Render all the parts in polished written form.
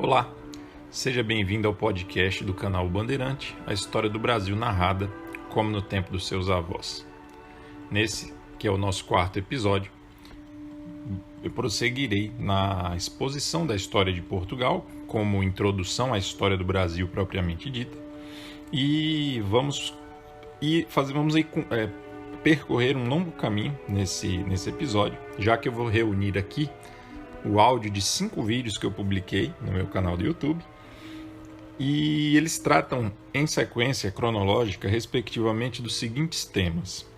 Olá, seja bem-vindo ao podcast do canal Bandeirante, a história do Brasil narrada como no tempo dos seus avós. Nesse, que é o nosso quarto episódio, eu prosseguirei na exposição da história de Portugal, como introdução à história do Brasil propriamente dita, e vamos percorrer um longo caminho nesse episódio, já que eu vou reunir aqui o áudio de 5 vídeos que eu publiquei no meu canal do YouTube, e eles tratam em sequência cronológica, respectivamente, dos seguintes temas.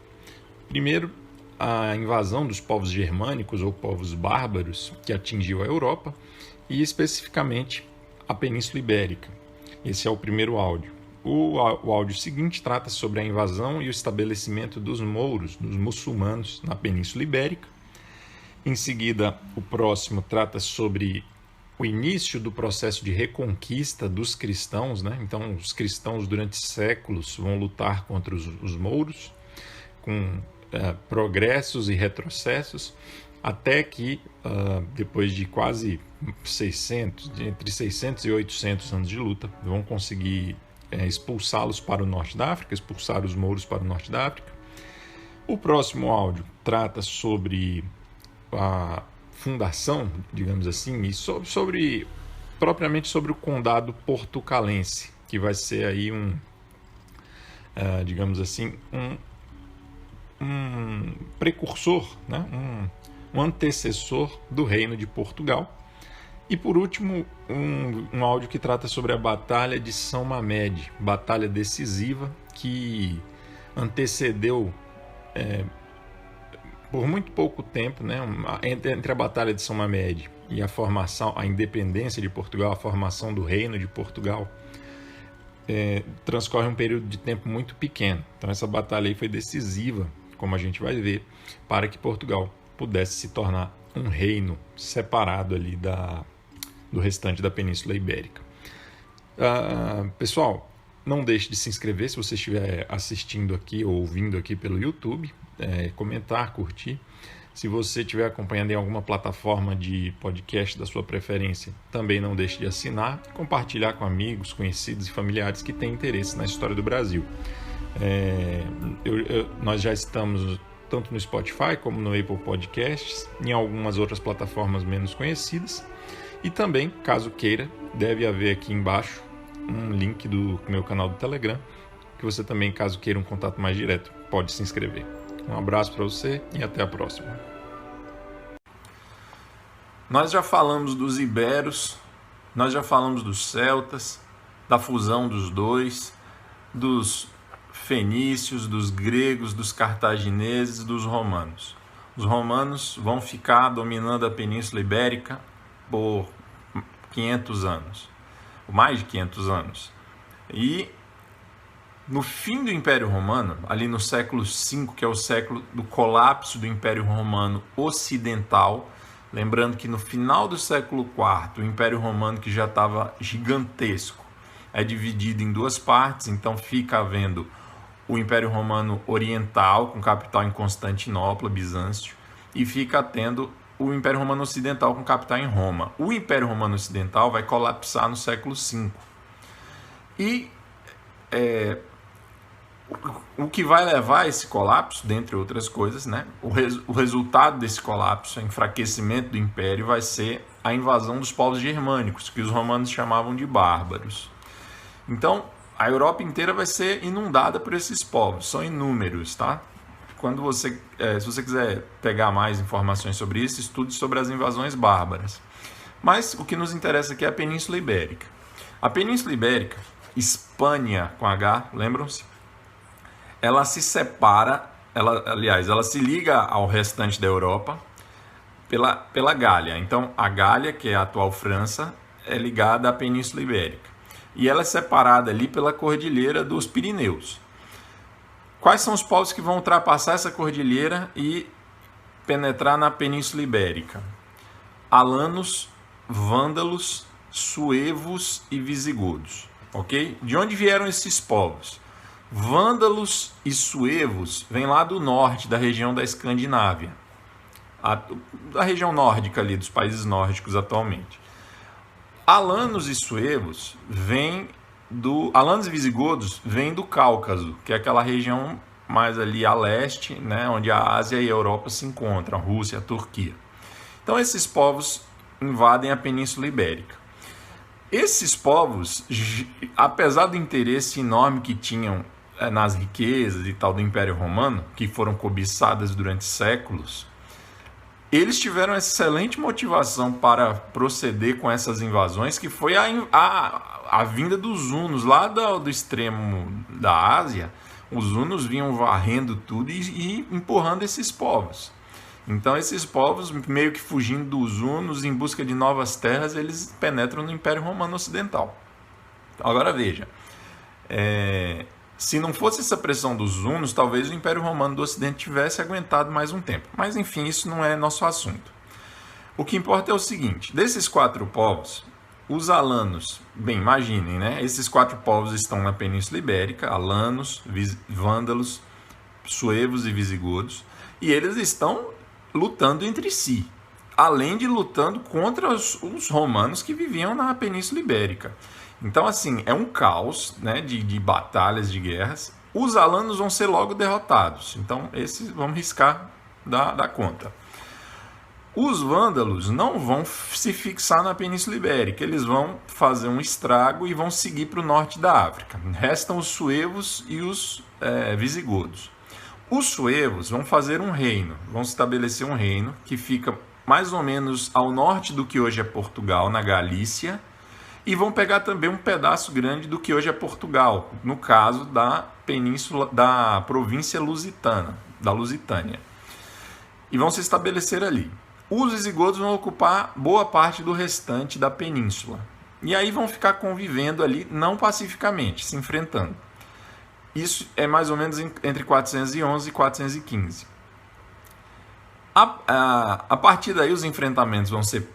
Primeiro, a invasão dos povos germânicos ou povos bárbaros que atingiu a Europa e especificamente a Península Ibérica. Esse é o primeiro áudio. O áudio seguinte trata sobre a invasão e o estabelecimento dos mouros, dos muçulmanos, na Península Ibérica. Em seguida, o próximo trata sobre o início do processo de reconquista dos cristãos, né? Então, os cristãos durante séculos vão lutar contra os mouros, com progressos e retrocessos, até que, depois de quase 600, entre 600 e 800 anos de luta, vão conseguir expulsá-los para o norte da África, expulsar os mouros para o norte da África. O próximo áudio trata sobre a fundação, digamos assim, e propriamente sobre o condado portucalense, que vai ser aí digamos assim, um precursor, né? um antecessor do reino de Portugal. E por último, um áudio que trata sobre a Batalha de São Mamede, batalha decisiva que antecedeu por muito pouco tempo, né, entre a Batalha de São Mamede e a independência de Portugal, a formação do Reino de Portugal, transcorre um período de tempo muito pequeno. Então essa batalha aí foi decisiva, como a gente vai ver, para que Portugal pudesse se tornar um reino separado ali do restante da Península Ibérica. Pessoal, não deixe de se inscrever se você estiver assistindo aqui ou ouvindo aqui pelo YouTube, comentar, curtir. Se você estiver acompanhando em alguma plataforma de podcast da sua preferência, também não deixe de assinar e compartilhar com amigos, conhecidos e familiares que têm interesse na história do Brasil. Nós já estamos tanto no Spotify como no Apple Podcasts, em algumas outras plataformas menos conhecidas. E também, caso queira, deve haver aqui embaixo um link do meu canal do Telegram, que você também, caso queira um contato mais direto, pode se inscrever. Um abraço para você e até a próxima. Nós já falamos dos iberos, nós já falamos dos celtas, da fusão dos dois, dos fenícios, dos gregos, dos cartagineses, dos romanos. Os romanos vão ficar dominando a Península Ibérica por 500 anos, mais de 500 anos. E no fim do Império Romano, ali no século V, que é o século do colapso do Império Romano Ocidental, lembrando que no final do século IV, o Império Romano, que já estava gigantesco, é dividido em 2 partes, então fica havendo o Império Romano Oriental, com capital em Constantinopla, Bizâncio, e fica tendo o Império Romano Ocidental com capital em Roma. O Império Romano Ocidental vai colapsar no século V. E o que vai levar a esse colapso, dentre outras coisas, né? O resultado desse colapso, o enfraquecimento do Império, vai ser a invasão dos povos germânicos, que os romanos chamavam de bárbaros. Então, a Europa inteira vai ser inundada por esses povos, são inúmeros, tá? Se você quiser pegar mais informações sobre isso, estude sobre as invasões bárbaras. Mas o que nos interessa aqui é a Península Ibérica. A Península Ibérica, Hispânia com H, lembram-se? Ela se separa, ela se liga ao restante da Europa pela Gália. Então, a Gália, que é a atual França, é ligada à Península Ibérica. E ela é separada ali pela Cordilheira dos Pirineus. Quais são os povos que vão ultrapassar essa cordilheira e penetrar na Península Ibérica? Alanos, vândalos, suevos e visigodos. Ok? De onde vieram esses povos? Vândalos e suevos vêm lá do norte, da região da Escandinávia, da região nórdica ali, dos países nórdicos atualmente. Alanos e suevos alanos e visigodos vêm do Cáucaso, que é aquela região mais ali a leste, né, onde a Ásia e a Europa se encontram, a Rússia, a Turquia. Então esses povos invadem a Península Ibérica. Esses povos, apesar do interesse enorme que tinham nas riquezas e tal do Império Romano, que foram cobiçadas durante séculos, eles tiveram excelente motivação para proceder com essas invasões, que foi a vinda dos hunos lá do extremo da Ásia. Os hunos vinham varrendo tudo e empurrando esses povos. Então esses povos, meio que fugindo dos hunos em busca de novas terras, eles penetram no Império Romano Ocidental. Agora veja, se não fosse essa pressão dos hunos, talvez o Império Romano do Ocidente tivesse aguentado mais um tempo. Mas enfim, isso não é nosso assunto. O que importa é o seguinte: desses 4 povos, os alanos, bem, imaginem, né? Esses 4 povos estão na Península Ibérica: alanos, vândalos, suevos e visigodos, e eles estão lutando entre si, além de lutando contra os romanos que viviam na Península Ibérica. Então, assim, é um caos, né, de batalhas, de guerras. Os alanos vão ser logo derrotados. Então, esses vamos riscar da conta. Os vândalos não vão se fixar na Península Ibérica. Eles vão fazer um estrago e vão seguir para o norte da África. Restam os suevos e os visigodos. Os suevos vão fazer um reino, vão estabelecer um reino que fica mais ou menos ao norte do que hoje é Portugal, na Galícia, e vão pegar também um pedaço grande do que hoje é Portugal, no caso da península, da província lusitana, da Lusitânia. E vão se estabelecer ali. Os visigodos vão ocupar boa parte do restante da península. E aí vão ficar convivendo ali, não pacificamente, se enfrentando. Isso é mais ou menos entre 411 e 415. A partir daí os enfrentamentos vão ser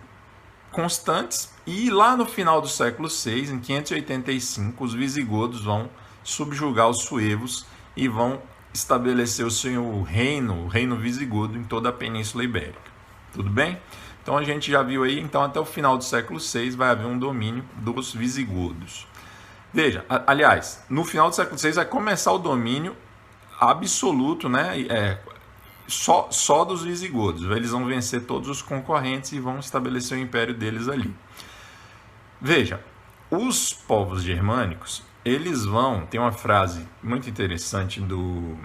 constantes, e lá no final do século VI, em 585, os visigodos vão subjugar os suevos e vão estabelecer o seu reino, o reino visigodo, em toda a Península Ibérica. Tudo bem? Então a gente já viu aí, então até o final do século VI vai haver um domínio dos visigodos. Veja, aliás, no final do século VI vai começar o domínio absoluto, né? Só dos visigodos. Eles vão vencer todos os concorrentes e vão estabelecer o império deles ali. Veja, os povos germânicos, eles vão... Tem uma frase muito interessante eu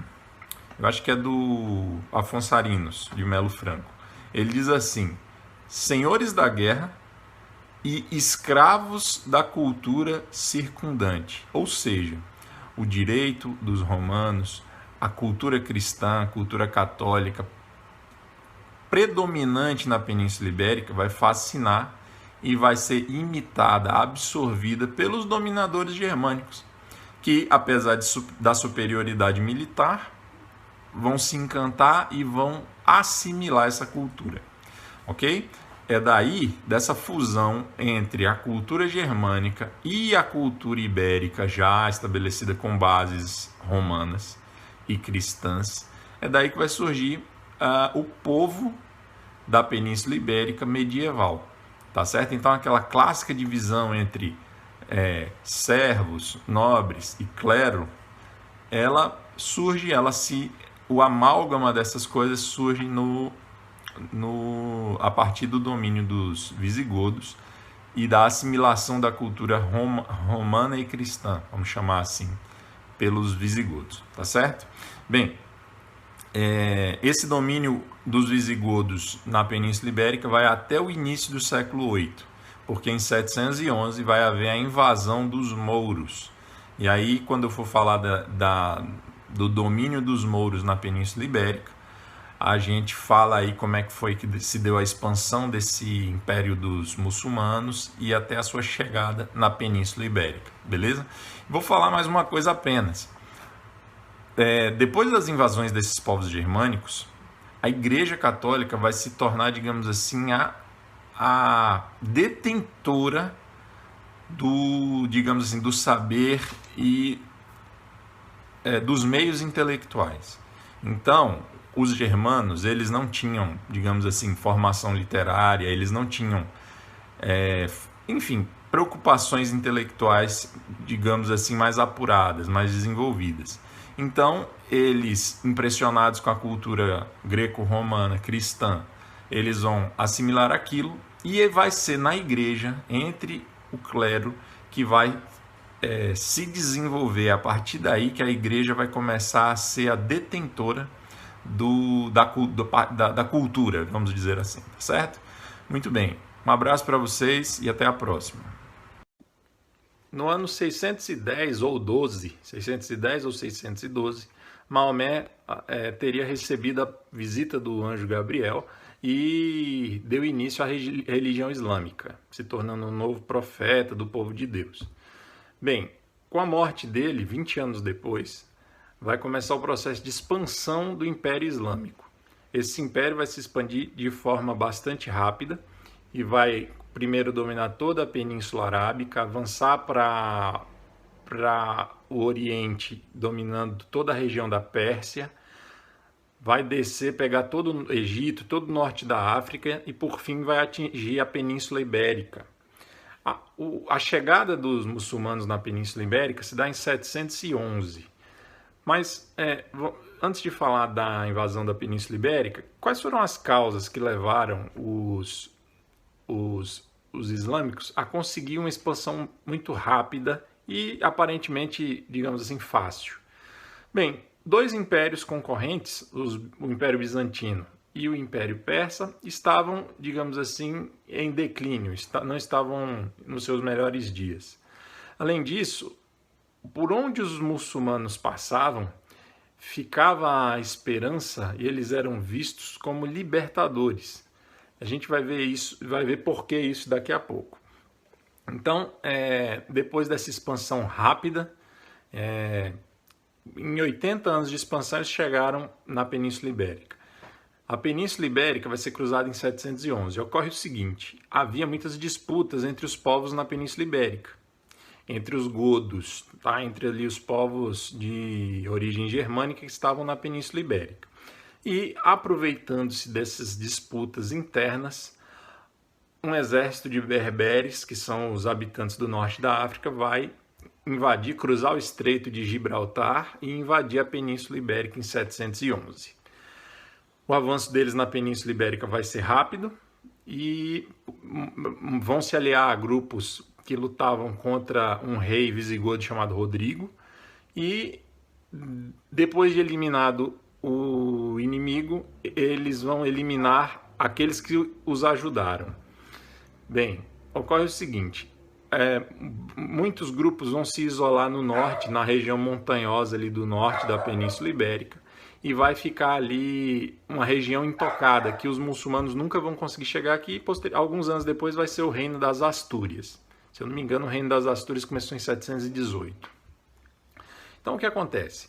acho que é do Afonso Arinos, de Melo Franco. Ele diz assim: senhores da guerra e escravos da cultura circundante. Ou seja, o direito dos romanos, a cultura cristã, a cultura católica predominante na Península Ibérica vai fascinar e vai ser imitada, absorvida pelos dominadores germânicos, que, apesar da superioridade militar, vão se encantar e vão assimilar essa cultura, ok? É daí, dessa fusão entre a cultura germânica e a cultura ibérica, já estabelecida com bases romanas e cristãs, é daí que vai surgir o povo da Península Ibérica medieval, tá certo? Então aquela clássica divisão entre servos, nobres e clero, ela surge, o amálgama dessas coisas surge a partir do domínio dos visigodos e da assimilação da cultura romana e cristã, vamos chamar assim, pelos visigodos, tá certo? Bem, esse domínio dos visigodos na Península Ibérica vai até o início do século VIII, porque em 711 vai haver a invasão dos mouros. E aí, quando eu for falar do domínio dos mouros na Península Ibérica, a gente fala aí como é que foi que se deu a expansão desse império dos muçulmanos e até a sua chegada na Península Ibérica, beleza? Vou falar mais uma coisa apenas. Depois das invasões desses povos germânicos, a Igreja Católica vai se tornar, digamos assim, a detentora do saber e dos meios intelectuais. Então, os germanos, eles não tinham, digamos assim, formação literária, eles não tinham enfim, preocupações intelectuais, digamos assim, mais apuradas, mais desenvolvidas. Então, eles, impressionados com a cultura greco-romana, cristã, eles vão assimilar aquilo e vai ser na igreja, entre o clero, que vai se desenvolver a partir daí que a igreja vai começar a ser a detentora da cultura, vamos dizer assim, tá certo? Muito bem, um abraço para vocês e até a próxima. No ano 610 ou 12, 610 ou 612, Maomé teria recebido a visita do anjo Gabriel e deu início à religião islâmica, se tornando um novo profeta do povo de Deus. Bem, com a morte dele, 20 anos depois, vai começar o processo de expansão do Império Islâmico. Esse império vai se expandir de forma bastante rápida e vai primeiro dominar toda a Península Arábica, avançar para o Oriente, dominando toda a região da Pérsia, vai descer, pegar todo o Egito, todo o norte da África e, por fim, vai atingir a Península Ibérica. A chegada dos muçulmanos na Península Ibérica se dá em 711. Mas, antes de falar da invasão da Península Ibérica, quais foram as causas que levaram os islâmicos a conseguir uma expansão muito rápida e aparentemente, digamos assim, fácil? Bem, dois impérios concorrentes, o Império Bizantino e o Império Persa, estavam, digamos assim, em declínio, não estavam nos seus melhores dias. Além disso, por onde os muçulmanos passavam, ficava a esperança e eles eram vistos como libertadores. A gente vai ver isso, vai ver por que isso daqui a pouco. Então, depois dessa expansão rápida, em 80 anos de expansão, eles chegaram na Península Ibérica. A Península Ibérica vai ser cruzada em 711. Ocorre o seguinte: havia muitas disputas entre os povos na Península Ibérica, entre os godos, tá? Entre ali os povos de origem germânica que estavam na Península Ibérica. E, aproveitando-se dessas disputas internas, um exército de berberes, que são os habitantes do norte da África, vai invadir, cruzar o Estreito de Gibraltar e invadir a Península Ibérica em 711. O avanço deles na Península Ibérica vai ser rápido e vão se aliar a grupos que lutavam contra um rei visigodo chamado Rodrigo, e depois de eliminado o inimigo, eles vão eliminar aqueles que os ajudaram. Bem, ocorre o seguinte: muitos grupos vão se isolar no norte, na região montanhosa ali do norte da Península Ibérica, e vai ficar ali uma região intocada, que os muçulmanos nunca vão conseguir chegar aqui, e alguns anos depois vai ser o reino das Astúrias. Se eu não me engano, o reino das Astúrias começou em 718. Então, o que acontece?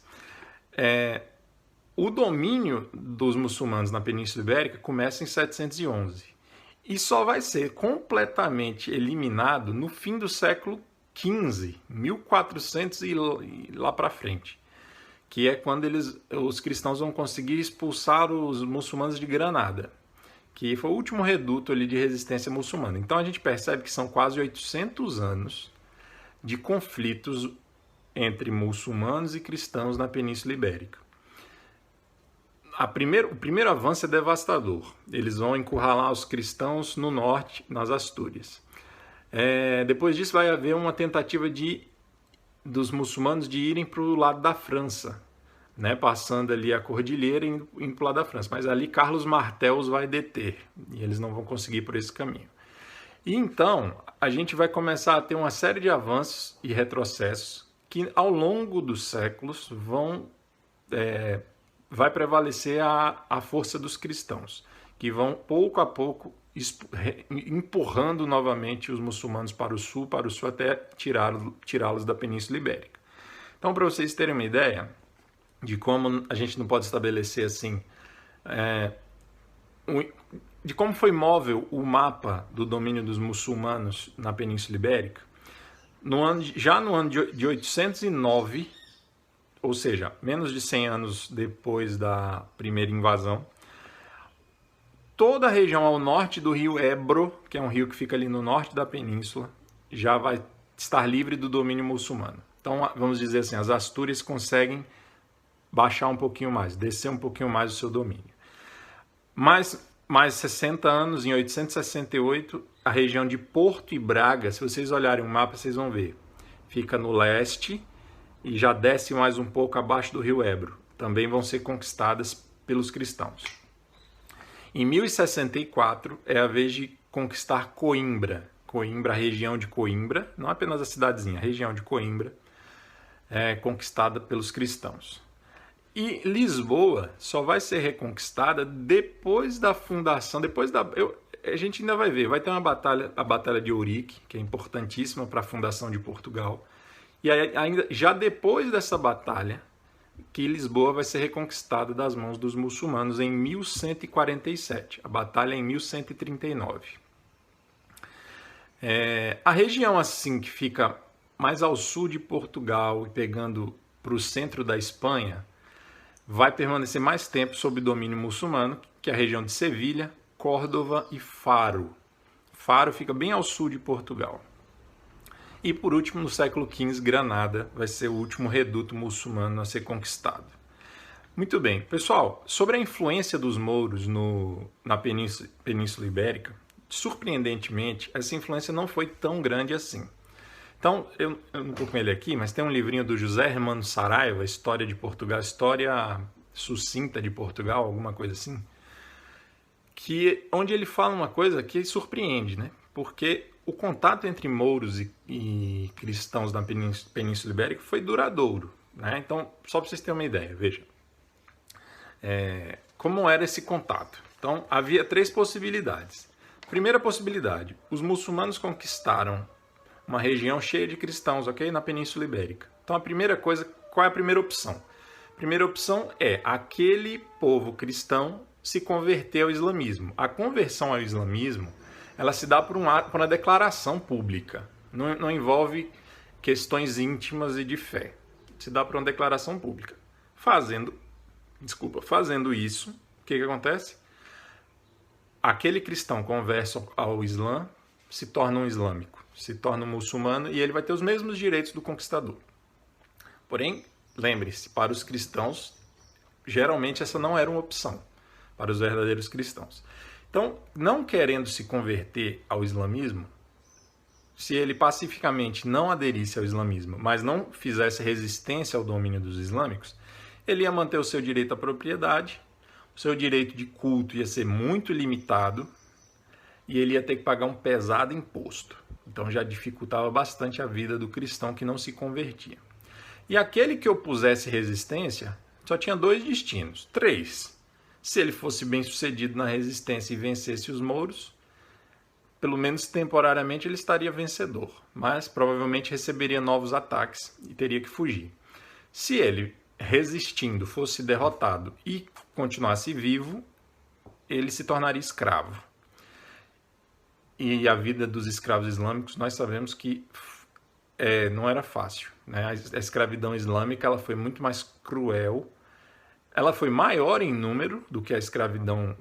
O domínio dos muçulmanos na Península Ibérica começa em 711 e só vai ser completamente eliminado no fim do século XV, 1400 e lá para frente, que é quando os cristãos vão conseguir expulsar os muçulmanos de Granada, que foi o último reduto ali de resistência muçulmana. Então a gente percebe que são quase 800 anos de conflitos entre muçulmanos e cristãos na Península Ibérica. O primeiro avanço é devastador. Eles vão encurralar os cristãos no norte, nas Astúrias. Depois disso vai haver uma tentativa dos muçulmanos de irem para o lado da França, né, passando ali a cordilheira e indo para o lado da França. Mas ali Carlos Martel os vai deter e eles não vão conseguir ir por esse caminho. E então a gente vai começar a ter uma série de avanços e retrocessos que ao longo dos séculos vai prevalecer a força dos cristãos, que vão pouco a pouco empurrando novamente os muçulmanos para o sul até tirá-los da Península Ibérica. Então, para vocês terem uma ideia de como a gente não pode estabelecer assim, de como foi móvel o mapa do domínio dos muçulmanos na Península Ibérica, já no ano de 809, ou seja, menos de 100 anos depois da primeira invasão, toda a região ao norte do rio Ebro, que é um rio que fica ali no norte da península, já vai estar livre do domínio muçulmano. Então, vamos dizer assim, as Astúrias conseguem baixar um pouquinho mais, descer um pouquinho mais o seu domínio. Mais 60 anos, em 868, a região de Porto e Braga, se vocês olharem o mapa, vocês vão ver, fica no leste e já desce mais um pouco abaixo do rio Ebro. Também vão ser conquistadas pelos cristãos. Em 1064 é a vez de conquistar Coimbra. Coimbra, a região de Coimbra, não apenas a cidadezinha, a região de Coimbra é conquistada pelos cristãos. E Lisboa só vai ser reconquistada depois da fundação, a gente ainda vai ver, vai ter uma batalha, a Batalha de Ourique, que é importantíssima para a fundação de Portugal. E ainda, já depois dessa batalha, que Lisboa vai ser reconquistada das mãos dos muçulmanos em 1147. A batalha é em 1139. A região assim que fica mais ao sul de Portugal e pegando para o centro da Espanha, vai permanecer mais tempo sob domínio muçulmano, que é a região de Sevilha, Córdoba e Faro. Faro fica bem ao sul de Portugal. E por último, no século XV, Granada vai ser o último reduto muçulmano a ser conquistado. Muito bem, pessoal, sobre a influência dos mouros na Península Ibérica, surpreendentemente, essa influência não foi tão grande assim. Então, eu não estou com ele aqui, mas tem um livrinho do José Hermano Saraiva, História de Portugal, História Sucinta de Portugal, alguma coisa assim, onde ele fala uma coisa que surpreende, né? Porque o contato entre mouros e cristãos na Península Ibérica foi duradouro, né? Então, só para vocês terem uma ideia, veja. Como era esse contato? Então, havia 3 possibilidades. Primeira possibilidade, os muçulmanos conquistaram uma região cheia de cristãos, ok? Na Península Ibérica. Então, a primeira coisa, qual é a primeira opção? A primeira opção é aquele povo cristão se converter ao islamismo. A conversão ao islamismo, ela se dá por uma declaração pública. Não envolve questões íntimas e de fé. Se dá por uma declaração pública. Fazendo isso, o que acontece? Aquele cristão converso ao Islã se torna um islâmico, se torna um muçulmano e ele vai ter os mesmos direitos do conquistador. Porém, lembre-se, para os cristãos, geralmente essa não era uma opção, para os verdadeiros cristãos. Então, não querendo se converter ao islamismo, se ele pacificamente não aderisse ao islamismo, mas não fizesse resistência ao domínio dos islâmicos, ele ia manter o seu direito à propriedade, o seu direito de culto ia ser muito limitado e ele ia ter que pagar um pesado imposto. Então já dificultava bastante a vida do cristão que não se convertia. E aquele que opusesse resistência só tinha 2 destinos, 3. Se ele fosse bem sucedido na resistência e vencesse os mouros, pelo menos temporariamente ele estaria vencedor, mas provavelmente receberia novos ataques e teria que fugir. Se ele, resistindo, fosse derrotado e continuasse vivo, ele se tornaria escravo. E a vida dos escravos islâmicos, nós sabemos que não era fácil, né? A escravidão islâmica ela foi muito mais cruel, ela foi maior em número do que a escravidão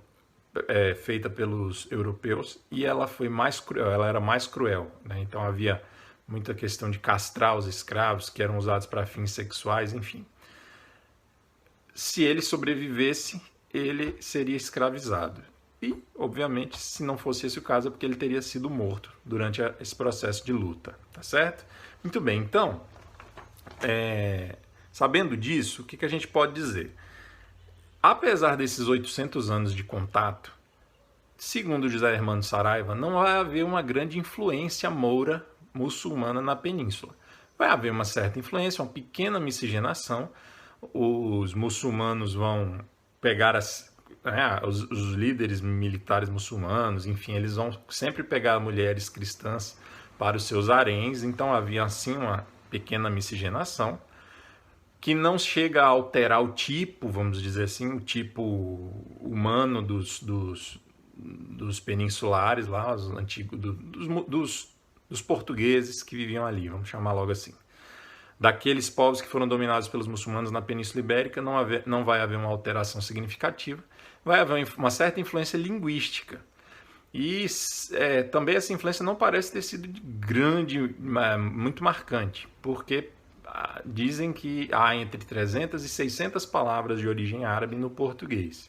feita pelos europeus e ela foi mais cruel, ela era mais cruel, né? Então havia muita questão de castrar os escravos que eram usados para fins sexuais, enfim. Se ele sobrevivesse, ele seria escravizado. E, obviamente, se não fosse esse o caso, é porque ele teria sido morto durante esse processo de luta, tá certo? Muito bem, então, sabendo disso, o que a gente pode dizer? Apesar desses 800 anos de contato, segundo José Hermano Saraiva, não vai haver uma grande influência moura muçulmana na península. Vai haver uma certa influência, uma pequena miscigenação, os muçulmanos vão pegar os líderes militares muçulmanos, enfim, eles vão sempre pegar mulheres cristãs para os seus haréns, então havia assim uma pequena miscigenação que não chega a alterar o tipo, vamos dizer assim, o tipo humano dos peninsulares lá, os antigos, dos portugueses que viviam ali, vamos chamar logo assim. daqueles povos que foram dominados pelos muçulmanos na Península Ibérica, não vai haver uma alteração significativa, vai haver uma certa influência linguística. E também essa influência não parece ter sido muito marcante, porque dizem que há entre 300 e 600 palavras de origem árabe no português.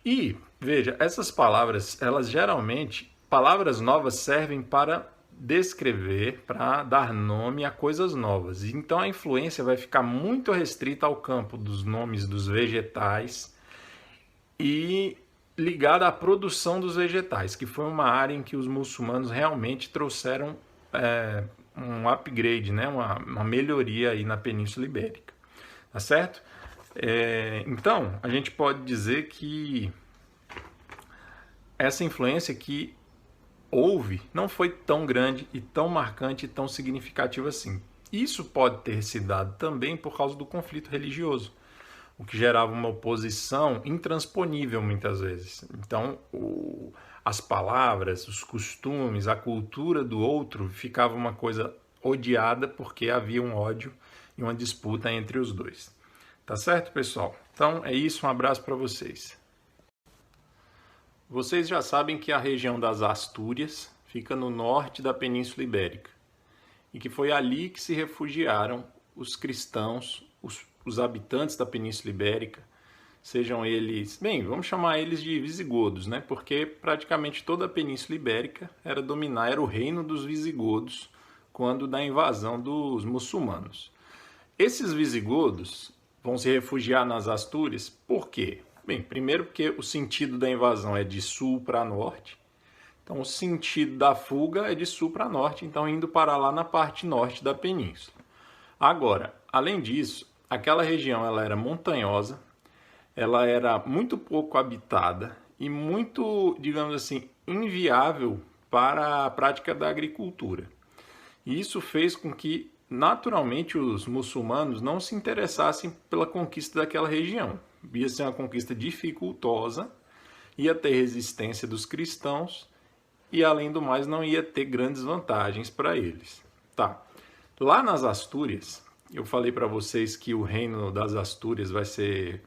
E, veja, essas palavras, elas geralmente, palavras novas servem para descrever, para dar nome a coisas novas. Então a influência vai ficar muito restrita ao campo dos nomes dos vegetais e ligada à produção dos vegetais, que foi uma área em que os muçulmanos realmente trouxeram um upgrade, né? uma melhoria aí na Península Ibérica. Tá certo? Então, a gente pode dizer que essa influência que houve não foi tão grande e tão marcante e tão significativa assim. Isso pode ter se dado também por causa do conflito religioso, o que gerava uma oposição intransponível muitas vezes. Então, as palavras, os costumes, a cultura do outro ficava uma coisa odiada porque havia um ódio e uma disputa entre os dois. Tá certo, pessoal? Então é isso, um abraço para vocês. Vocês já sabem que a região das Astúrias fica no norte da Península Ibérica e que foi ali que se refugiaram os cristãos, os habitantes da Península Ibérica, sejam eles, bem, vamos chamar eles de visigodos, né? Porque praticamente toda a Península Ibérica era o reino dos visigodos quando da invasão dos muçulmanos. Esses visigodos vão se refugiar nas Astúrias, por quê? Bem, primeiro porque o sentido da invasão é de sul para norte, então o sentido da fuga é de sul para norte, então indo para lá na parte norte da península. Agora, além disso, aquela região ela era montanhosa, ela era muito pouco habitada e muito, digamos assim, inviável para a prática da agricultura. E isso fez com que, naturalmente, os muçulmanos não se interessassem pela conquista daquela região. Ia ser uma conquista dificultosa, ia ter resistência dos cristãos e, além do mais, não ia ter grandes vantagens para eles. Tá. Lá nas Astúrias, eu falei para vocês que o reino das Astúrias vai ser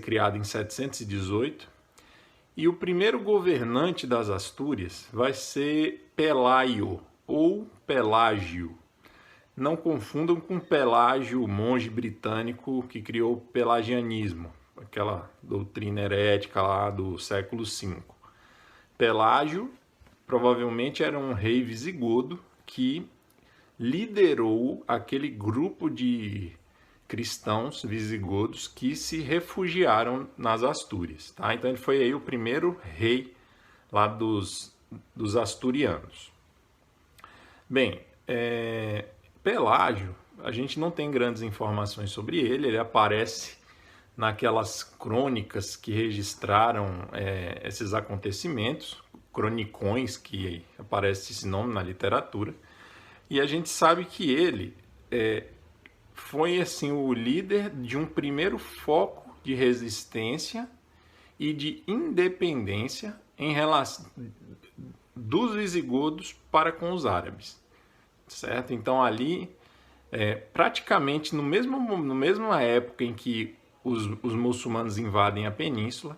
criado em 718 e o primeiro governante das Astúrias vai ser Pelaio ou Pelágio. Não confundam com Pelágio, o monge britânico que criou o pelagianismo, aquela doutrina herética lá do século V. Pelágio provavelmente era um rei visigodo que liderou aquele grupo de cristãos visigodos que se refugiaram nas Astúrias. Tá? Então ele foi aí o primeiro rei lá dos asturianos. Bem, Pelágio, a gente não tem grandes informações sobre ele, ele aparece naquelas crônicas que registraram esses acontecimentos, cronicões, que aparece esse nome na literatura, e a gente sabe que ele foi assim o líder de um primeiro foco de resistência e de independência em relação dos visigodos para com os árabes. Certo? Então ali, praticamente na mesma época em que os muçulmanos invadem a península,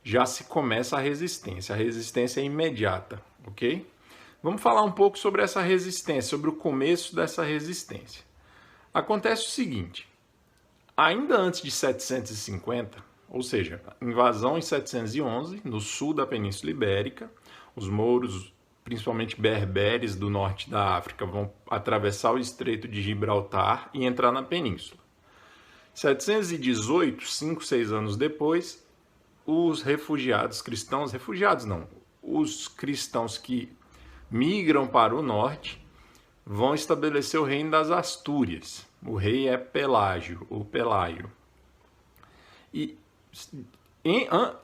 já se começa a resistência é imediata, ok? Vamos falar um pouco sobre essa resistência, sobre o começo dessa resistência. Acontece o seguinte, ainda antes de 750, ou seja, invasão em 711, no sul da Península Ibérica, os mouros, principalmente berberes do norte da África, vão atravessar o Estreito de Gibraltar e entrar na península. 718, 5, 6 anos depois, os os cristãos que migram para o norte vão estabelecer o reino das Astúrias. O rei é Pelágio, ou Pelaio. E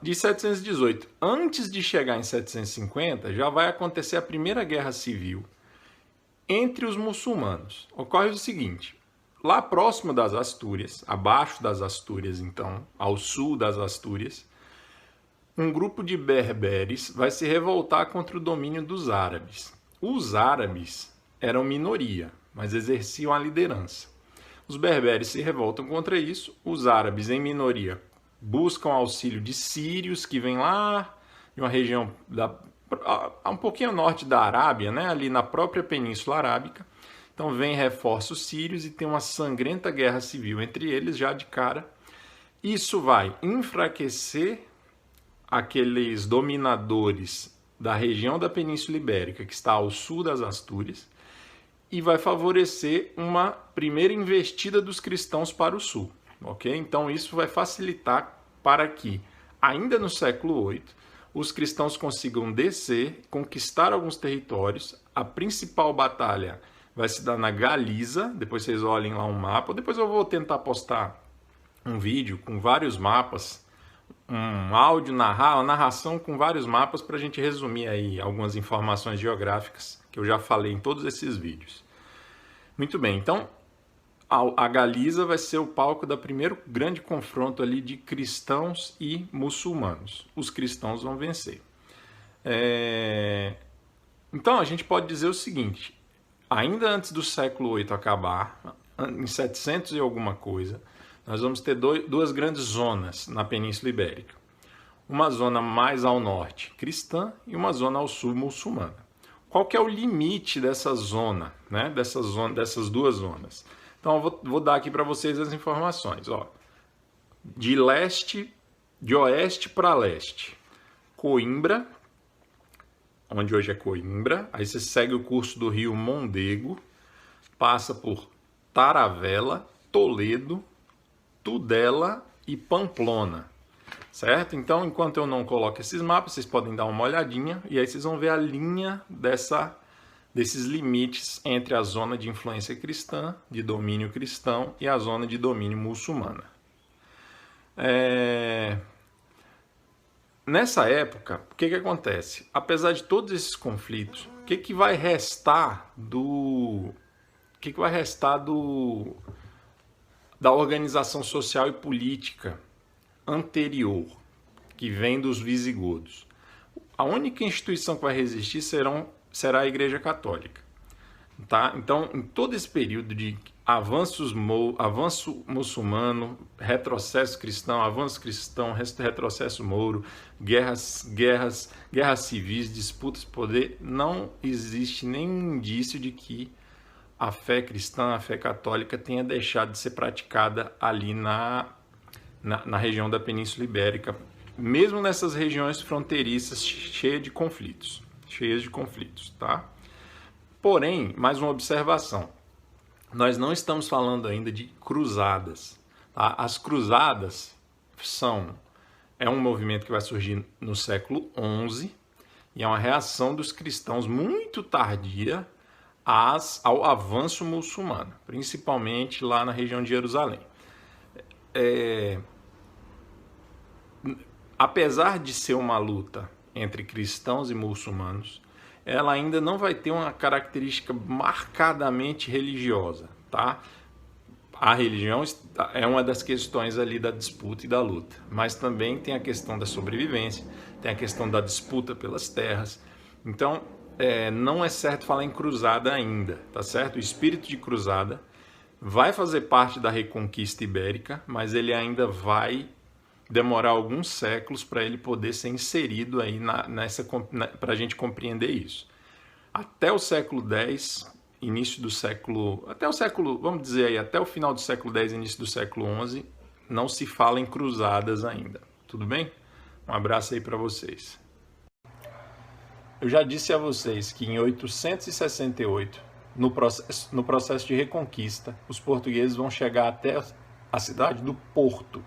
de 718, antes de chegar em 750, já vai acontecer a primeira guerra civil entre os muçulmanos. Ocorre o seguinte, lá próximo das Astúrias, abaixo das Astúrias então, ao sul das Astúrias, um grupo de berberes vai se revoltar contra o domínio dos árabes. Os árabes eram minoria, mas exerciam a liderança. Os berberes se revoltam contra isso, os árabes, em minoria, buscam auxílio de sírios, que vêm lá de uma região um pouquinho norte da Arábia, né? Ali na própria Península Arábica. Então vem reforços sírios e tem uma sangrenta guerra civil entre eles já de cara. Isso vai enfraquecer aqueles dominadores da região da Península Ibérica, que está ao sul das Astúrias, e vai favorecer uma primeira investida dos cristãos para o sul. Okay? Então isso vai facilitar para que, ainda no século VIII, os cristãos consigam descer, conquistar alguns territórios. A principal batalha vai se dar na Galiza, depois vocês olhem lá um mapa, depois eu vou tentar postar um vídeo com vários mapas, um áudio, uma narração com vários mapas para a gente resumir aí algumas informações geográficas que eu já falei em todos esses vídeos. Muito bem, então a Galiza vai ser o palco do primeiro grande confronto ali de cristãos e muçulmanos. Os cristãos vão vencer. Então a gente pode dizer o seguinte, ainda antes do século VIII acabar, em 700 e alguma coisa, nós vamos ter duas grandes zonas na Península Ibérica. Uma zona mais ao norte cristã e uma zona ao sul muçulmana. Qual que é o limite dessa zona, né? Dessas duas zonas? Então eu vou dar aqui para vocês as informações. Ó. De oeste para leste, Coimbra, onde hoje é Coimbra, aí você segue o curso do rio Mondego, passa por Taravella, Toledo, Tudela e Pamplona, certo? Então, enquanto eu não coloco esses mapas, vocês podem dar uma olhadinha e aí vocês vão ver a linha desses limites entre a zona de influência cristã, de domínio cristão, e a zona de domínio muçulmana. Nessa época, o que acontece? Apesar de todos esses conflitos, o que vai restar da organização social e política anterior, que vem dos visigodos? A única instituição que vai resistir será a Igreja Católica. Tá? Então, em todo esse período de avanço muçulmano, retrocesso cristão, avanço cristão, retrocesso mouro, guerras civis, disputas de poder, não existe nenhum indício de que a fé cristã, a fé católica tenha deixado de ser praticada ali na região da Península Ibérica, mesmo nessas regiões fronteiriças cheias de conflitos, tá? Porém, mais uma observação, nós não estamos falando ainda de cruzadas, tá? As cruzadas é um movimento que vai surgir no século XI e é uma reação dos cristãos muito tardia ao avanço muçulmano, principalmente lá na região de Jerusalém. Apesar de ser uma luta entre cristãos e muçulmanos, ela ainda não vai ter uma característica marcadamente religiosa, tá? A religião é uma das questões ali da disputa e da luta, mas também tem a questão da sobrevivência, tem a questão da disputa pelas terras. Então, não é certo falar em cruzada ainda, tá certo? O espírito de cruzada vai fazer parte da reconquista ibérica, mas ele ainda vai demorar alguns séculos para ele poder ser inserido aí para a gente compreender isso. Até o século X, vamos dizer aí, até o final do século X, início do século XI, não se fala em cruzadas ainda. Tudo bem? Um abraço aí para vocês. Eu já disse a vocês que em 868, no processo de reconquista, os portugueses vão chegar até a cidade do Porto.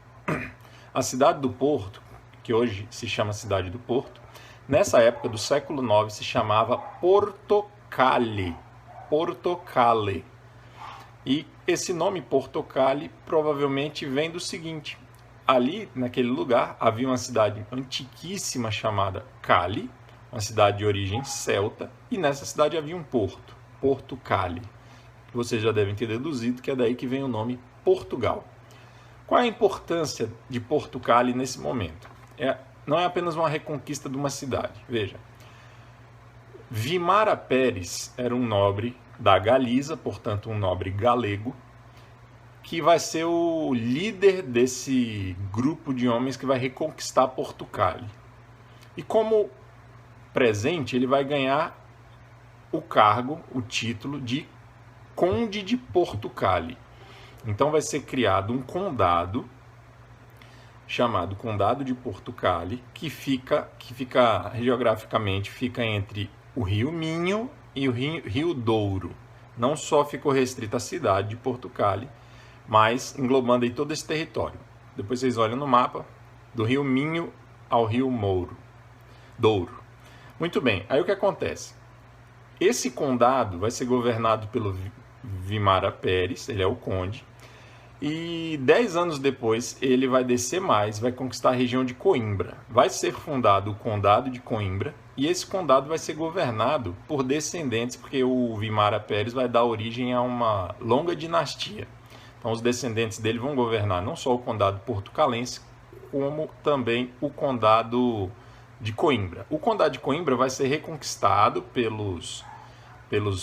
A cidade do Porto, que hoje se chama Cidade do Porto, nessa época do século IX se chamava Portocalle. E esse nome Portocalle provavelmente vem do seguinte: ali, naquele lugar, havia uma cidade antiquíssima chamada Cali, uma cidade de origem celta, e nessa cidade havia um porto, Portocalle. Vocês já devem ter deduzido que é daí que vem o nome Portugal. Qual é a importância de Portocalle nesse momento? Não é apenas uma reconquista de uma cidade. Veja, Vimara Pérez era um nobre da Galiza, portanto um nobre galego, que vai ser o líder desse grupo de homens que vai reconquistar Portugal. E como presente, ele vai ganhar o cargo, o título de Conde de Portugal. Então vai ser criado um condado chamado Condado de Portugal, que fica geograficamente fica entre o Rio Minho e o Rio Douro. Não só ficou restrito à cidade de Portugal, mas englobando aí todo esse território. Depois vocês olham no mapa, do Rio Minho ao Rio Douro. Muito bem, aí o que acontece? Esse condado vai ser governado pelo Vimara Pérez, ele é o conde, e 10 anos depois ele vai descer mais, vai conquistar a região de Coimbra. Vai ser fundado o Condado de Coimbra, e esse condado vai ser governado por descendentes, porque o Vimara Pérez vai dar origem a uma longa dinastia. Então os descendentes dele vão governar não só o condado portucalense, como também o condado de Coimbra. O condado de Coimbra vai ser reconquistado pelos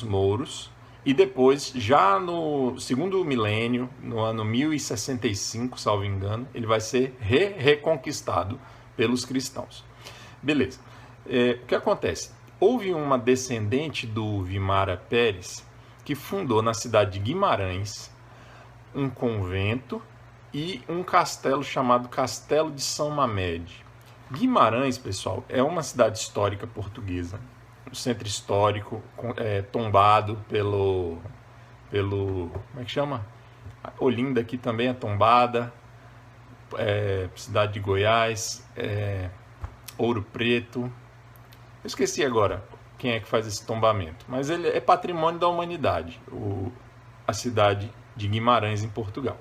mouros, e depois, já no segundo milênio, no ano 1065, salvo engano, ele vai ser reconquistado pelos cristãos. Beleza. O que acontece? Houve uma descendente do Vimara Pérez que fundou na cidade de Guimarães um convento e um castelo chamado Castelo de São Mamede. Guimarães, pessoal, é uma cidade histórica portuguesa, um centro histórico tombado pelo como é que chama? Olinda aqui também é tombada, cidade de Goiás, Ouro Preto. Eu esqueci agora quem é que faz esse tombamento, mas ele é patrimônio da humanidade, a cidade de Guimarães, em Portugal.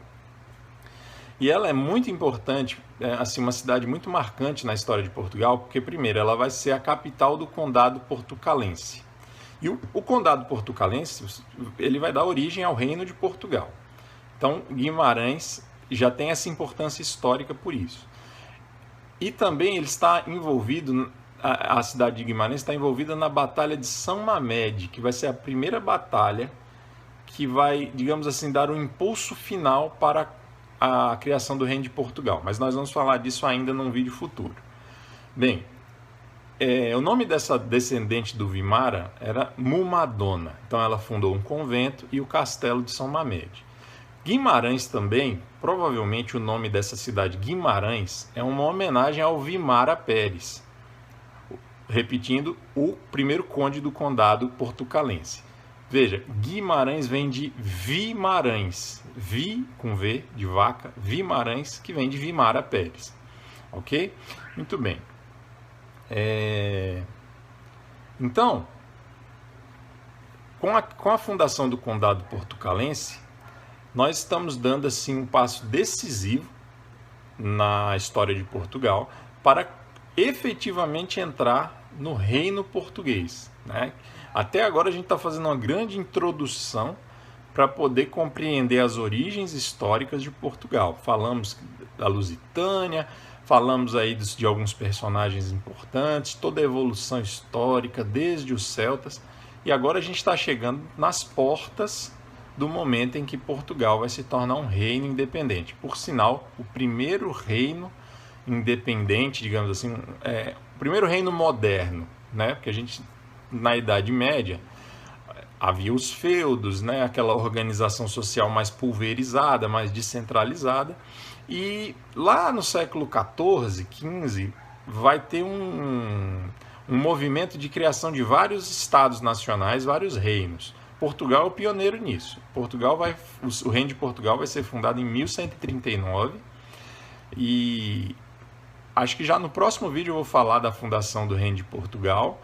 E ela é muito importante, assim, uma cidade muito marcante na história de Portugal, porque, primeiro, ela vai ser a capital do Condado Portucalense. E o Condado Portucalense, ele vai dar origem ao Reino de Portugal. Então, Guimarães já tem essa importância histórica por isso. E também ele está envolvido, a cidade de Guimarães está envolvida na Batalha de São Mamede, que vai ser a primeira batalha que vai, digamos assim, dar um impulso final para a criação do Reino de Portugal. Mas nós vamos falar disso ainda num vídeo futuro. Bem, o nome dessa descendente do Vimara era Mumadona. Então ela fundou um convento e o castelo de São Mamede. Guimarães também, provavelmente o nome dessa cidade Guimarães é uma homenagem ao Vimara Pérez. Repetindo, o primeiro conde do condado portucalense. Veja, Guimarães vem de Vimarães, com V de vaca, Vimarães, que vem de Vimara Pérez, ok? Muito bem. Então, com a fundação do Condado Portucalense, nós estamos dando assim um passo decisivo na história de Portugal para efetivamente entrar no Reino Português, né? Até agora a gente está fazendo uma grande introdução para poder compreender as origens históricas de Portugal. Falamos da Lusitânia, falamos aí de alguns personagens importantes, toda a evolução histórica, desde os celtas, e agora a gente está chegando nas portas do momento em que Portugal vai se tornar um reino independente. Por sinal, o primeiro reino independente, digamos assim, o primeiro reino moderno, né? Porque a gente, na Idade Média, havia os feudos, né? Aquela organização social mais pulverizada, mais descentralizada, e lá no século XIV, XV, vai ter um movimento de criação de vários estados nacionais, vários reinos. Portugal é o pioneiro nisso. O Reino de Portugal vai ser fundado em 1139, e acho que já no próximo vídeo eu vou falar da fundação do Reino de Portugal,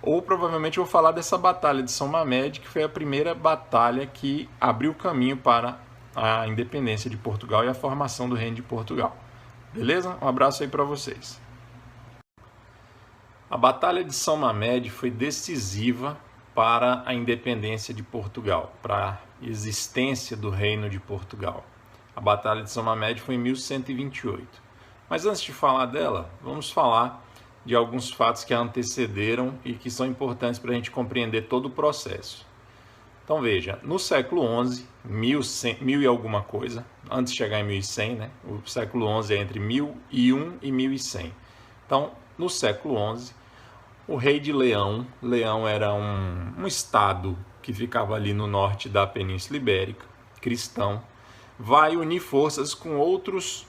ou provavelmente eu vou falar dessa batalha de São Mamede, que foi a primeira batalha que abriu o caminho para a independência de Portugal e a formação do Reino de Portugal. Beleza? Um abraço aí para vocês. A Batalha de São Mamede foi decisiva para a independência de Portugal, para a existência do Reino de Portugal. A Batalha de São Mamede foi em 1128. Mas antes de falar dela, vamos falar de alguns fatos que a antecederam e que são importantes para a gente compreender todo o processo. Então veja, no século XI, 1000 e alguma coisa, antes de chegar em 1100, né? O século XI é entre 1001 e 1100. Então, no século XI, o rei de Leão era um estado que ficava ali no norte da Península Ibérica, cristão, vai unir forças com outros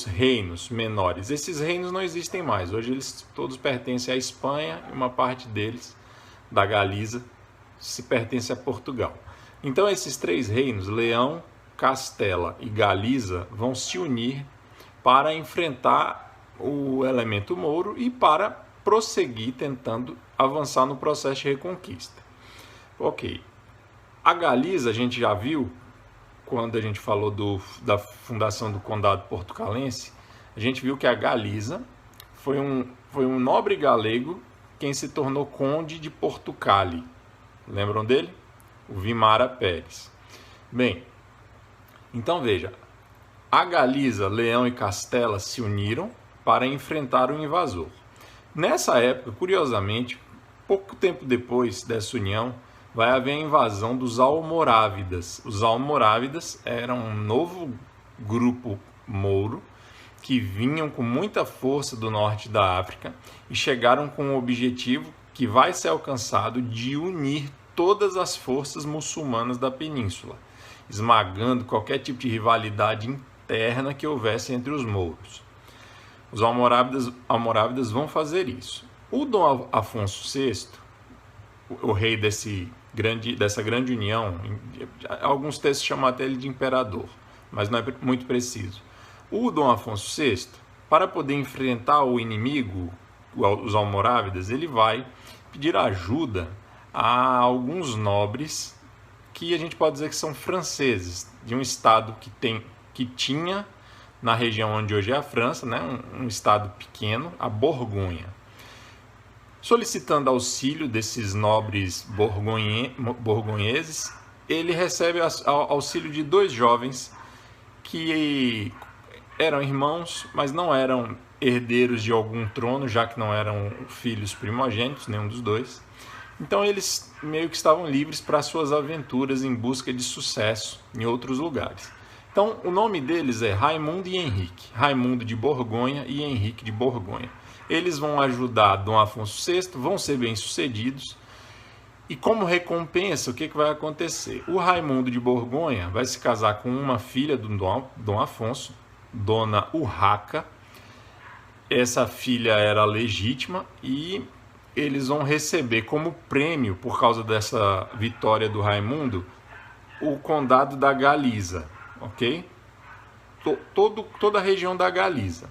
reinos menores. Esses reinos não existem mais. Hoje eles todos pertencem à Espanha e uma parte deles, da Galiza, se pertence a Portugal. Então esses três reinos, Leão, Castela e Galiza, vão se unir para enfrentar o elemento mouro e para prosseguir tentando avançar no processo de reconquista. Ok. A Galiza, a gente já viu, quando a gente falou da fundação do Condado Portucalense, a gente viu que a Galiza foi um nobre galego quem se tornou conde de Portucali. Lembram dele? O Vimara Pérez. Bem, então veja, a Galiza, Leão e Castela se uniram para enfrentar o invasor. Nessa época, curiosamente, pouco tempo depois dessa união, vai haver a invasão dos Almorávidas. Os Almorávidas eram um novo grupo mouro que vinham com muita força do norte da África e chegaram com o objetivo que vai ser alcançado de unir todas as forças muçulmanas da península, esmagando qualquer tipo de rivalidade interna que houvesse entre os mouros. Os Almorávidas vão fazer isso. O Dom Afonso VI, o rei dessa grande união, alguns textos chamam até ele de imperador, mas não é muito preciso. O Dom Afonso VI, para poder enfrentar o inimigo, os Almorávidas, ele vai pedir ajuda a alguns nobres que a gente pode dizer que são franceses, de um estado que tinha na região onde hoje é a França, né, um estado pequeno, a Borgonha. Solicitando auxílio desses nobres borgonheses, ele recebe auxílio de dois jovens que eram irmãos, mas não eram herdeiros de algum trono, já que não eram filhos primogênitos, nenhum dos dois. Então eles meio que estavam livres para suas aventuras em busca de sucesso em outros lugares. Então o nome deles é Raimundo e Henrique. Raimundo de Borgonha e Henrique de Borgonha. Eles vão ajudar Dom Afonso VI, vão ser bem-sucedidos. E como recompensa, o que vai acontecer? O Raimundo de Borgonha vai se casar com uma filha do Dom Afonso, Dona Urraca. Essa filha era legítima e eles vão receber como prêmio, por causa dessa vitória do Raimundo, o condado da Galiza, ok? Toda a região da Galiza.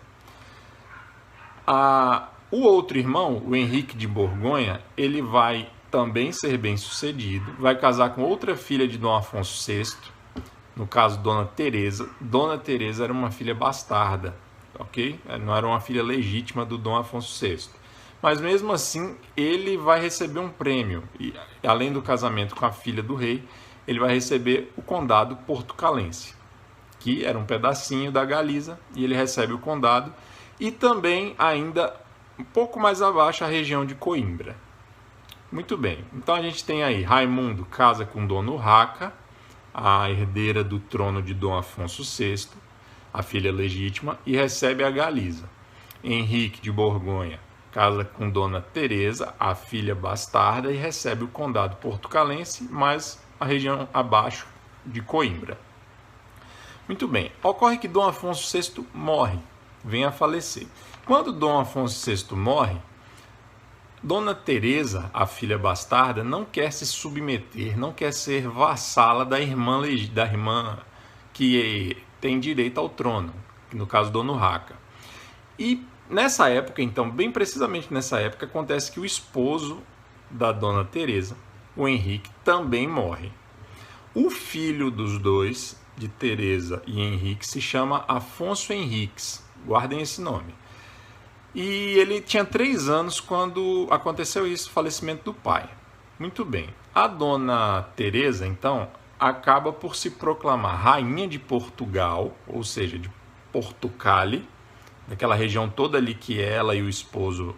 O outro irmão, o Henrique de Borgonha, ele vai também ser bem sucedido, vai casar com outra filha de Dom Afonso VI, no caso Dona Teresa. Dona Teresa era uma filha bastarda, ok? Não era uma filha legítima do Dom Afonso VI. Mas mesmo assim, ele vai receber um prêmio. E, além do casamento com a filha do rei, ele vai receber o condado portucalense, que era um pedacinho da Galiza, e ele recebe o condado. E também, ainda um pouco mais abaixo, a região de Coimbra. Muito bem. Então a gente tem aí Raimundo casa com Dona Urraca, a herdeira do trono de Dom Afonso VI, a filha legítima, e recebe a Galiza. Henrique de Borgonha casa com Dona Teresa, a filha bastarda, e recebe o condado portucalense, mais a região abaixo de Coimbra. Muito bem. Ocorre que Dom Afonso VI morre, vem a falecer. Quando Dom Afonso VI morre, Dona Teresa, a filha bastarda, não quer se submeter, não quer ser vassala da irmã que tem direito ao trono, no caso Dona Urraca. E nessa época, então, bem precisamente nessa época, acontece que o esposo da Dona Teresa, o Henrique, também morre. O filho dos dois, de Teresa e Henrique, se chama Afonso Henriques. Guardem esse nome. E ele tinha 3 anos quando aconteceu isso, o falecimento do pai. Muito bem. A Dona Teresa, então, acaba por se proclamar rainha de Portugal, ou seja, de Portucali, daquela região toda ali que ela e o esposo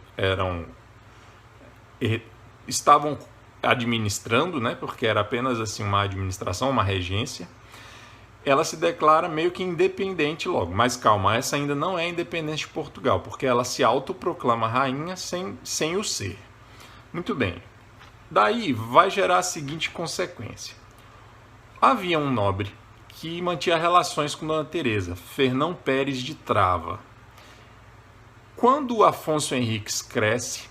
estavam administrando, né, porque era apenas assim uma administração, uma regência, ela se declara meio que independente logo. Mas calma, essa ainda não é independente de Portugal, porque ela se autoproclama rainha sem o ser. Muito bem. Daí vai gerar a seguinte consequência. Havia um nobre que mantinha relações com Dona Teresa, Fernão Pérez de Trava. Quando Afonso Henriques cresce,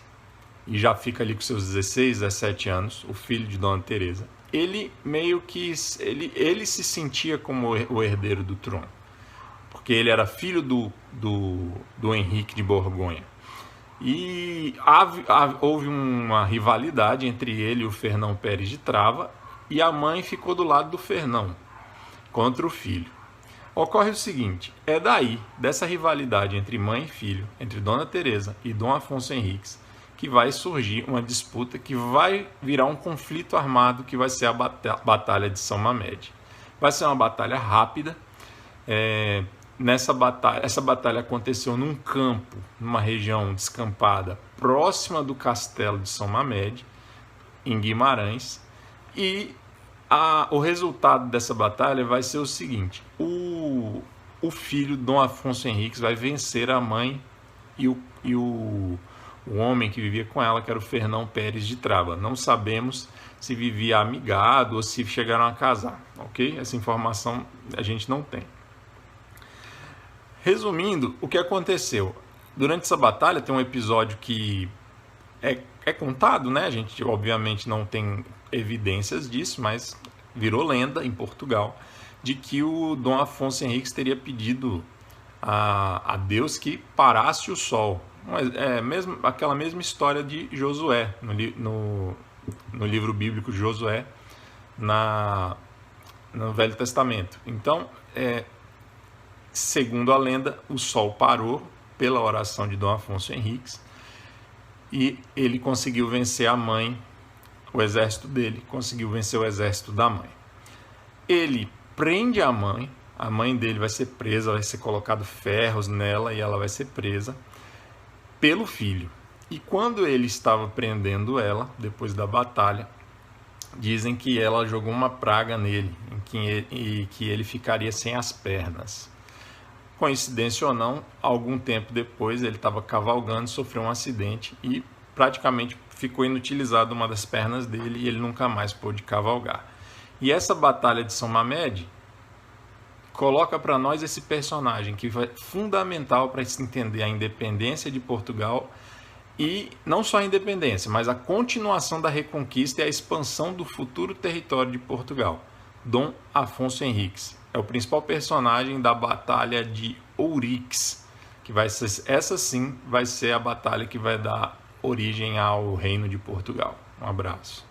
e já fica ali com seus 16, 17 anos, o filho de Dona Teresa, ele meio que ele se sentia como o herdeiro do trono, porque ele era filho do Henrique de Borgonha. E houve uma rivalidade entre ele e o Fernão Pérez de Trava, e a mãe ficou do lado do Fernão contra o filho. Ocorre o seguinte, é daí, dessa rivalidade entre mãe e filho, entre Dona Teresa e Dom Afonso Henriques, que vai surgir uma disputa que vai virar um conflito armado, que vai ser a Batalha de São Mamede. Vai ser uma batalha rápida. Essa batalha aconteceu num campo, numa região descampada, próxima do castelo de São Mamede, em Guimarães, e o resultado dessa batalha vai ser o seguinte: o filho, Dom Afonso Henriques, vai vencer a mãe e o homem que vivia com ela, que era o Fernão Pérez de Trava. Não sabemos se vivia amigado ou se chegaram a casar, ok? Essa informação a gente não tem. Resumindo, o que aconteceu? Durante essa batalha tem um episódio que é contado, né? A gente obviamente não tem evidências disso, mas virou lenda em Portugal, de que o Dom Afonso Henriques teria pedido a Deus que parasse o sol. Aquela mesma história de Josué, no livro bíblico de Josué, no Velho Testamento. Então, segundo a lenda, o sol parou pela oração de Dom Afonso Henriques e ele conseguiu vencer a mãe, o exército dele conseguiu vencer o exército da mãe. Ele prende a mãe dele vai ser presa, vai ser colocado ferros nela e ela vai ser presa pelo filho. E quando ele estava prendendo ela, depois da batalha, dizem que ela jogou uma praga nele e que ele ficaria sem as pernas. Coincidência ou não, algum tempo depois ele estava cavalgando, sofreu um acidente e praticamente ficou inutilizada uma das pernas dele e ele nunca mais pôde cavalgar. E essa batalha de São Mamede coloca para nós esse personagem que foi fundamental para se entender a independência de Portugal, e não só a independência, mas a continuação da reconquista e a expansão do futuro território de Portugal. Dom Afonso Henriques é o principal personagem da Batalha de Ourix, que essa sim vai ser a batalha que vai dar origem ao Reino de Portugal. Um abraço.